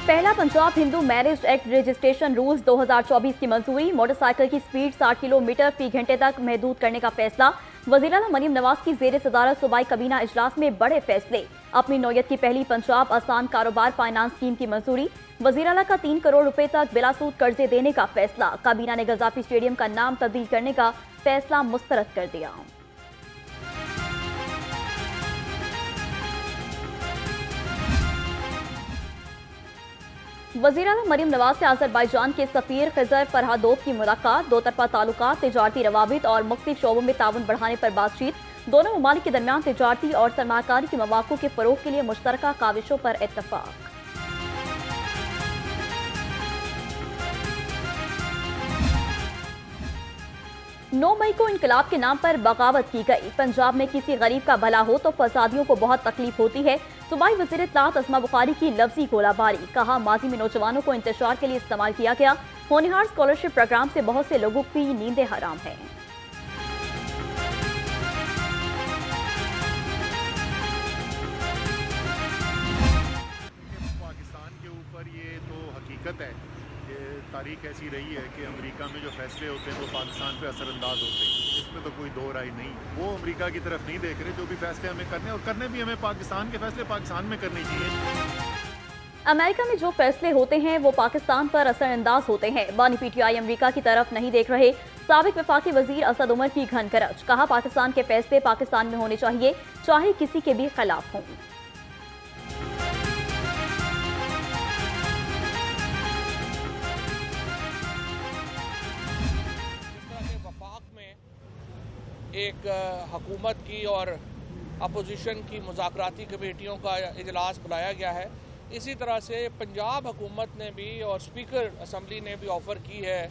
पहला Punjab Hindu marriage act registration rules 2024 की मंजूरी। मोटरसाइकिल की स्पीड 60 किलोमीटर फी घंटे तक महदूद करने का फैसला। वज़ीर-ए-आला मरियम नवाज की ज़ेर सदारत सूबाई कबीना इजलास में बड़े फैसले। अपनी नौयत की पहली पंजाब आसान कारोबार फाइनेंस स्कीम की मंजूरी। वज़ीर-ए-आला का 3 करोड़ रुपए तक बिलासूद कर्जे देने का फैसला। काबीना ने गद्दाफी स्टेडियम का नाम तब्दील करने का फैसला मुस्तरद कर दिया। वज़ीर-ए-आला मरियम नवाज से अज़रबैजान के सफ़ीर खिज़र फरहादोव की मुलाकात। दो तरफ़ा ताल्लुकात, तिजारती रवाबित और मुख्तलिफ शोबों में ताउन बढ़ाने पर बातचीत। दोनों ममालिक के दरमियान तिजारती और सरमाकारी के मौक़ों के फ़रोग़ के लिए मुश्तरका काविशों पर इत्तफ़ाक़। 9 मई को इनकलाब के नाम पर बगावत की गई। पंजाब में किसी गरीब का भला हो तो फसादियों को बहुत तकलीफ होती है। सूबाई वज़ीर इत्तलात अस्मा बुखारी की लफ्जी गोलाबारी। कहा, माजी में नौजवानों को इंतशार के लिए इस्तेमाल किया गया। होनहार स्कॉलरशिप प्रोग्राम से बहुत से लोगों की नींदें हराम हैं। पाकिस्तान के ऊपर ये तो हकीकत है, तारीख ऐसी रही है कि अमेरिका में जो फैसले होते हैं वो पाकिस्तान पे असरअंदाज होते हैं। इसमें तो कोई दो राय नहीं। वो अमेरिका की तरफ नहीं देख रहे। जो भी फैसले हमें करने और करने भी हमें पाकिस्तान के फैसले पाकिस्तान में करने चाहिए। अमेरिका में जो फैसले होते हैं वो पाकिस्तान पर असरअंदाज होते हैं। बानी पीटीआई अमेरिका की तरफ नहीं देख रहे। साबिक वफाकी वजीर असद उमर की घन करज। कहा, पाकिस्तान के फैसले पाकिस्तान में होने चाहिए, चाहे किसी के भी खिलाफ हों। एक हुकूमत की और अपोजिशन की मुज़ाकराती कमेटियों का इजलास बुलाया गया है। इसी तरह से पंजाब हुकूमत ने भी और स्पीकर असम्बली ने भी ऑफ़र की है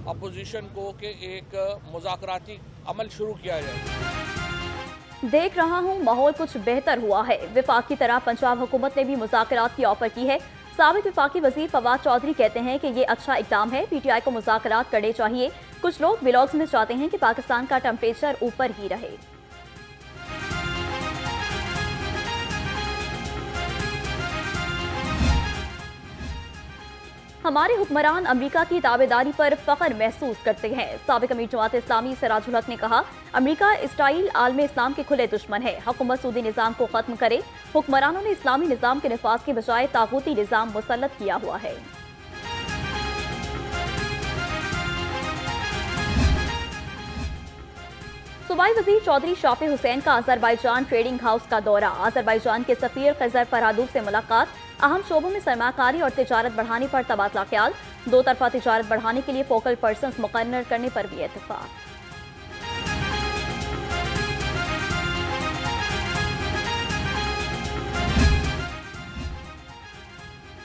अपोजिशन को कि एक मुज़ाकराती अमल शुरू किया जाए। देख रहा हूँ माहौल कुछ बेहतर हुआ है। विफाक की तरह पंजाब हुकूमत ने भी मुज़ाकरात की ऑफ़र की है। साबिक वफाकी वजीर फवाद चौधरी कहते हैं कि ये अच्छा इक़दाम है, पीटीआई को मुज़ाकरात करने चाहिए। कुछ लोग व्लॉग्स में चाहते हैं कि पाकिस्तान का टेम्परेचर ऊपर ही रहे। हमारे हुक्मरान अमेरिका की ताबेदारी पर फख्र महसूस करते हैं। साबिक अमीर जमात इस्लामी सिराजुल हक ने कहा, अमेरिका इस्राइल आलम इस्लाम के खुले दुश्मन है। हुकूमत सूदी निज़ाम को खत्म करे। हुक्मरानों ने इस्लामी निज़ाम के नफाज के बजाय तागूती निज़ाम मुसल्लत किया हुआ है। सूबाई वजीर चौधरी शाफी हुसैन का अज़रबैजान ट्रेडिंग हाउस का दौरा। अज़रबैजान के सफ़ीर खिज़र फरहादोव से मुलाकात। अहम शोबों में सरमाकारी और तिजारत बढ़ाने पर तबादला ख्याल। दो तरफा तिजारत बढ़ाने के लिए फोकल पर्सन्स मुकर्रर करने पर भी इत्तफाक।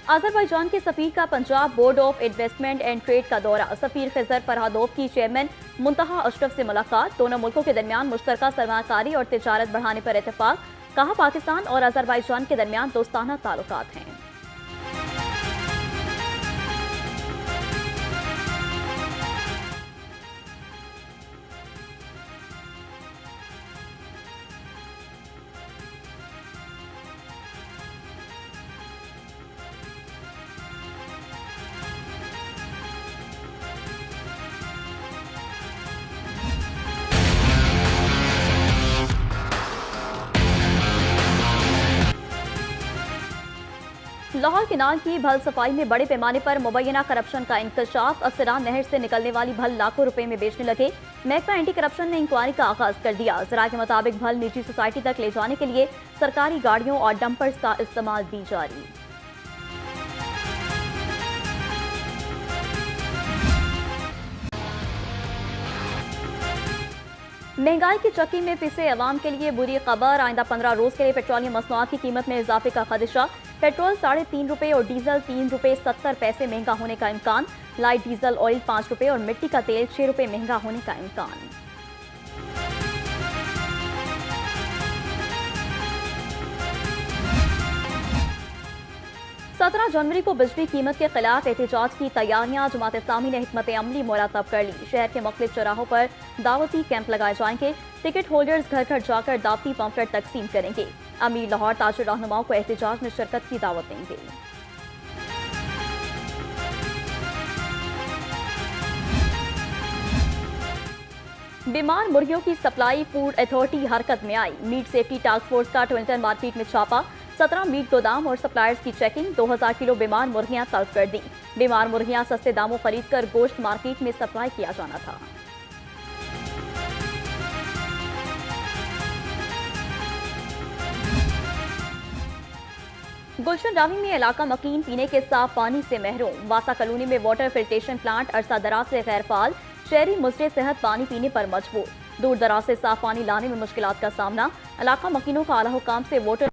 अज़रबैजान के सफ़ीर का Punjab board of investment and trade का दौरा। सफ़ीर खिज़र फरहादोव की चेयरमैन मुंतहा अशरफ से मुलाकात। दोनों मुल्कों के दरमियान मुश्तरका सरमाकारी और तिजारत बढ़ाने पर इत्तफाक। कहा, पाकिस्तान और अज़रबैजान के दरमियान दोस्ताना ताल्लुकात हैं। लाहौर किनाल की भल सफाई में बड़े पैमाने पर मुबैना करप्शन का इंकशाफ। असरान नहर से निकलने वाली भल लाखों रुपए में बेचने लगे। महकमा एंटी करप्शन ने इंक्वायरी का आगाज कर दिया। जरा के मुताबिक भल निजी सोसाइटी तक ले जाने के लिए सरकारी गाड़ियों और डंपर्स का इस्तेमाल भी जारी। महंगाई की चक्की में पिसे अवाम के लिए बुरी खबर। आइंदा 15 रोज के लिए पेट्रोलियम मसनूआत की कीमत में इजाफे का खदशा। पेट्रोल 3.5 रुपए और डीजल 3 रुपए 70 पैसे महंगा होने का इम्कान। लाइट डीजल ऑयल 5 रुपए और मिट्टी का तेल 6 रुपए महंगा होने का इम्कान। 17 जनवरी को बिजली कीमत के खिलाफ एहतजाज की तैयारियां। जमात इस्लामी ने हिकमत अमली मुरतब कर ली। शहर के मुख्तलिफ चौराहों पर दावती कैंप लगाए जाएंगे। टिकट होल्डर्स घर घर जाकर दावती पम्फलेट तकसीम करेंगे। अमीर लाहौर ताजिर रहनुमाओं को एहतजाज में शिरकत की दावत देंगे। बीमार मुर्गियों की सप्लाई फूड अथॉरिटी हरकत में आई। मीट सेफ्टी टास्क फोर्स का ट्विंटन मार्केट में छापा। 17 मीट गोदाम और सप्लायर्स की चेकिंग। 2000 किलो बीमार मुर्गियां तलब कर दी। बीमार मुर्गियां सस्ते दामों खरीदकर गोश्त मार्केट में सप्लाई किया जाना था। गुलशन रावी में इलाका मकीन पीने के साफ पानी से महरूम। वासा कॉलोनी में वाटर फिल्ट्रेशन प्लांट अरसा दराज से गैर फाल। शहरी मुजरे सेहत पानी पीने पर मजबूर। दूर दराज से साफ पानी लाने में मुश्किलात का सामना। इलाका मकीनों का आला हुकाम से वाटर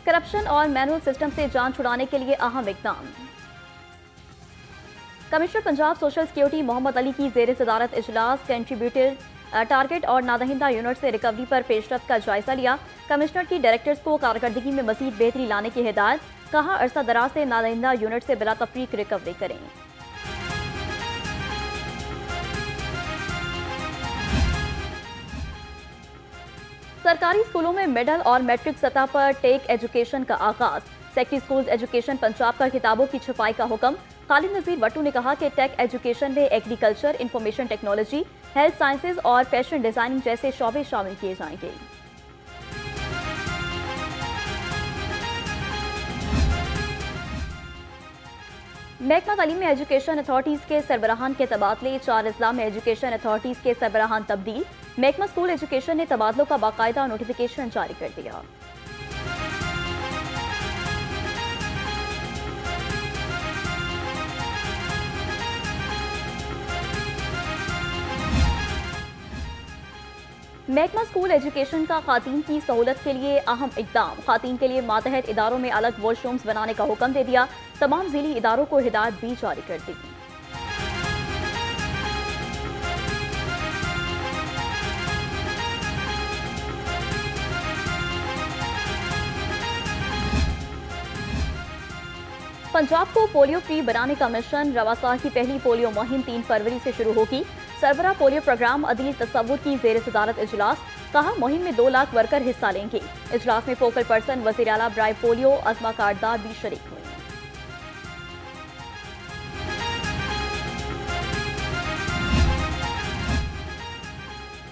करप्शन और मैनुअल सिस्टम से जान छुड़ाने के लिए अहम इकदाम। Commissioner Punjab social security Mohammad Ali की जेर सदारत इजलास कंट्रीब्यूटर टारगेट और नादहिंदा यूनिट से रिकवरी पर पेशरफ्त का जायजा लिया। कमिश्नर की डायरेक्टर्स को कारकर्दगी में मजीद बेहतरी लाने की हिदायत। कहा अरसा दराज से नादहिंदा यूनिट से बिला तफरीक रिकवरी करें। सरकारी स्कूलों में मिडल और मैट्रिक सतह पर टेक एजुकेशन का आगाज। सेक्रेटरी स्कूल्स एजुकेशन पंजाब का किताबों की छपाई का हुक्म। खालिद नजीर वट्टू ने कहा कि टेक एजुकेशन में agriculture, information technology, health sciences और फैशन डिजाइनिंग जैसे शोबे शामिल किए जाएंगे। महकमा तालीमी एजुकेशन अथॉरिटीज के सरबराहान के तबादले। 4 अजला में एजुकेशन अथॉरिटीज के सरबराहान तब्दील। महकमा स्कूल एजुकेशन ने तबादलों का बाकायदा नोटिफिकेशन जारी कर दिया। महकमा स्कूल एजुकेशन का खातीन की सहूलत के लिए अहम इकदाम। खातीन के लिए मातहत इदारों में अलग वॉशरूम्स बनाने का हुक्म दे दिया। तमाम जिली इदारों को हिदायत भी जारी कर दी। पंजाब को पोलियो फ्री बनाने का मिशन। रवासा की पहली पोलियो मुहिम 3 फरवरी से शुरू होगी। सरबरा पोलियो प्रोग्राम अदील तस्वुर की जेर सदारत इजलास। कहा मुहिम में 2 लाख वर्कर हिस्सा लेंगे। इजलास में फोकल पर्सन वज़ीर आला ब्राय पोलियो अजमा कार्डदार भी शरीक हुए।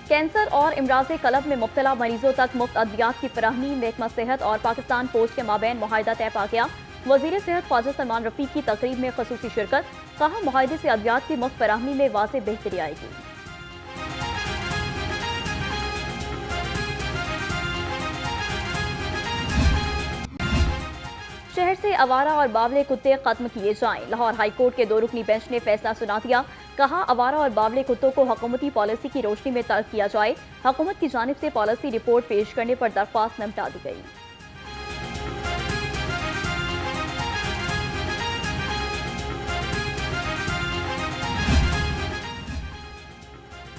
कैंसर और इमराज़े कलब में मुब्तला मरीजों तक मुफ्त अद्वियात की फराहमी। महकमा सेहत और पाकिस्तान पोस्ट के माबैन मुआहिदा तय पा गया। वज़ीर सेहत ख्वाजा सलमान रफीक की तकरीब में ख़ुसूसी शिरकत। कहा मुआहिदे से अद्वियात की मुफ्त फराहमी में वाज़ेह बेहतरी आएगी। शहर से आवारा और बावले कुत्ते खत्म किए जाएं। लाहौर हाईकोर्ट के 2 रुकनी बेंच ने फैसला सुना दिया। कहा आवारा और बावले कुत्तों को हुकूमती पॉलिसी की रोशनी में तर्क किया जाए। हुकूमत की जानिब से पॉलिसी रिपोर्ट पेश करने पर दरख्वास्त निपटा दी गई।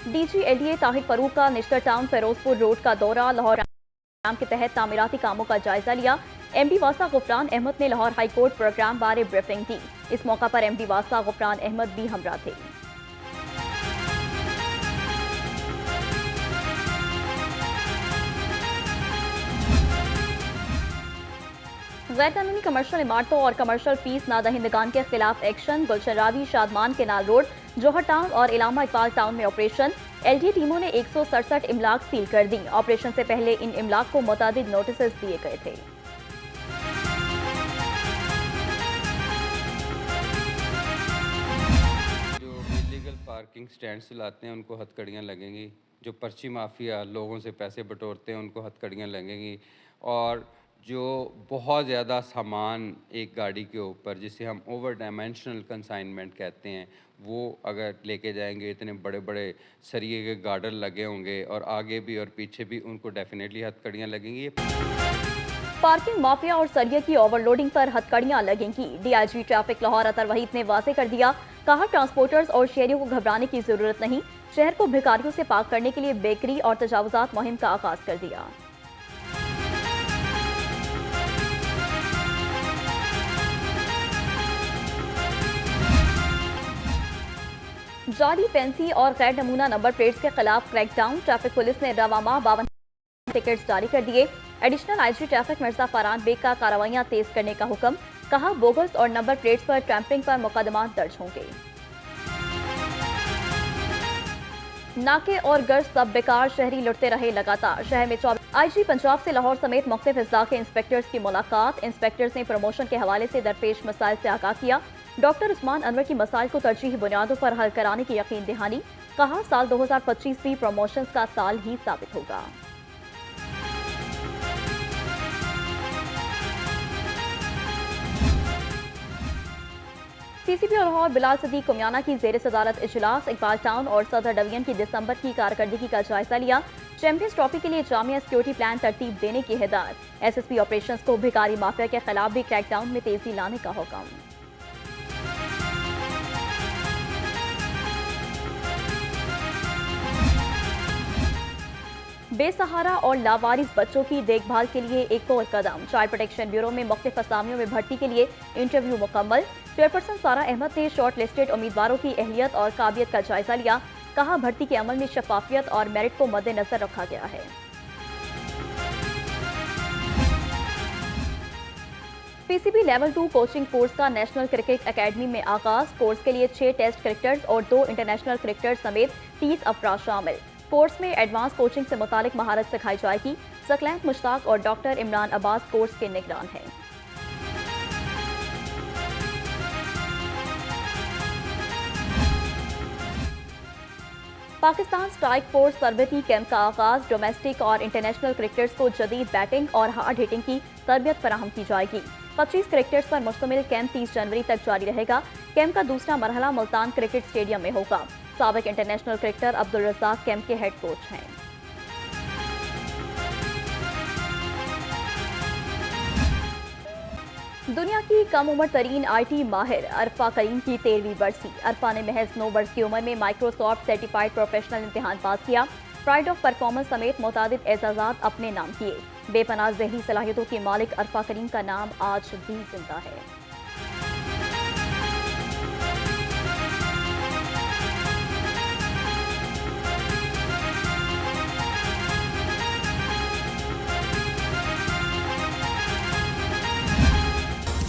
DG LDA ताहिर फरूक का निश्तर टाउन फिरोजपुर रोड का दौरा। लाहौर के तहत तामीराती कामों का जायजा लिया। MD वासा गुफरान अहमद ने लाहौर हाईकोर्ट प्रोग्राम बारे ब्रीफिंग दी। इस मौका पर MD वासा गुफरान अहमद भी हमरा थे। गैर कानूनी कमर्शियल इमारतों और कमर्शियल फीस नादहिंदगान के खिलाफ एक्शन। गुलशन रावी, शादमान केनाल रोड, जौहर टाउन और इलामा इकबाल टाउन में ऑपरेशन। LDA टीमों ने 167 इमलाक सील कर दी। ऑपरेशन से पहले इन इमलाक को मुतादिद नोटिस दिए गए थे। जो इलीगल पार्किंग स्टैंड चलाते हैं उनको हथकड़ियाँ लगेंगी। जो पर्ची माफिया लोगों से पैसे बटोरते हैं उनको हथकड़ियाँ लगेंगी। और जो बहुत ज़्यादा सामान एक गाड़ी के ऊपर, जिसे हम ओवर डायमेंशनल कंसाइनमेंट कहते हैं, वो अगर लेके जाएंगे, इतने बड़े बड़े सरिये के गार्डर लगे होंगे और आगे भी और पीछे भी, उनको डेफिनेटली हथकड़ियाँ लगेंगी। पार्किंग माफिया और सरिये की ओवरलोडिंग पर हथकड़ियां लगेंगी। DIG ट्रैफिक लाहौर अतर वहीद ने वाजे कर दिया। कहा ट्रांसपोर्टर्स और शहरियों को घबराने की जरूरत नहीं। शहर को भिखारियों से पाक करने के लिए बेकरी और तजावुजात मुहिम का आगाज कर दिया। जाली फैंसी और गैर नमूना नंबर प्लेट्स के खिलाफ क्रैकडाउन। ट्रैफिक पुलिस ने रवा माह 52 टिकट्स जारी कर दिए। Additional IG traffic Mirza Farhan Baig का कार्रवाइयां तेज करने का हुक्म। कहा, बोगस और नंबर प्लेट्स पर टैंपरिंग पर मुकदमा दर्ज होंगे। नाके और गर्ज सब बेकार, शहरी लुटते रहे लगातार। शहर में 24 आईजी पंजाब से लाहौर समेत मुख्तलिफ अजला के इंस्पेक्टर्स की मुलाकात। इंस्पेक्टर्स ने प्रमोशन के हवाले से दरपेश मसाइल से आगाह किया। डॉक्टर उस्मान अनवर की मसाइल को तरजीही बुनियादों पर हल कराने की यकीन दहानी। कहा, साल 2025 भी प्रमोशन का साल ही साबित होगा। सीसीपी और लाहौर बिलाल सदीक कुमियाना की जेर सदारत इजलास। इकबाल टाउन और सदर डिवीजन की दिसंबर की कारकर्दगी का जायजा लिया। चैंपियंस ट्रॉफी के लिए जामिया सिक्योरिटी प्लान तरतीब देने की हिदायत। एसएसपी ऑपरेशंस को भिखारी माफिया के खिलाफ भी क्रैकडाउन में तेजी लाने का हुक्म। बेसहारा और लावारिस बच्चों की देखभाल के लिए एक और कदम। चाइल्ड प्रोटेक्शन ब्यूरो में मुख्तलिफ असामियों में भर्ती के लिए इंटरव्यू मुकम्मल। चेयरपर्सन सारा अहमद ने शॉर्ट लिस्टेड उम्मीदवारों की अहलियत और काबिलियत का जायजा लिया। कहा, भर्ती के अमल में शफाफियत और मेरिट को मद्देनजर रखा गया है। पीसीबी लेवल 2 कोचिंग कोर्स का नेशनल क्रिकेट एकेडमी में आगाज। कोर्स के लिए 6 टेस्ट क्रिकेटर्स और 2 इंटरनेशनल क्रिकेटर्स समेत 30 अफराद शामिल। कोर्स में एडवांस कोचिंग से मुतालिक महारत सिखाई जाएगी। सकलैन मुश्ताक और डॉक्टर इमरान अब्बास कोर्स के निगरान हैं। पाकिस्तान स्ट्राइक फोर्स तरबियती कैंप का आगाज। डोमेस्टिक और इंटरनेशनल क्रिकेटर्स को जदीद बैटिंग और हार्ड हिटिंग की तरबियत फराहम की जाएगी। 25 क्रिकेटर्स पर मुश्तमिल कैंप 30 जनवरी तक जारी रहेगा। कैंप का दूसरा मरहला मुल्तान क्रिकेट स्टेडियम में होगा। साबिक international cricketer Abdul Razzaq camp के हेड कोच हैं। दुनिया की कम उम्र तरीन IT माहिर अरफा करीम की 13वीं बरसी। अरफा ने महज 9 वर्ष की उम्र में माइक्रोसॉफ्ट सर्टिफाइड प्रोफेशनल इम्तिहान पास किया। प्राइड ऑफ परफॉर्मेंस समेत मुतादिद एजाजात अपने नाम किए। बेपनाह ज़हनी सलाहियतों की मालिक अरफा करीम का नाम आज भी जिंदा है।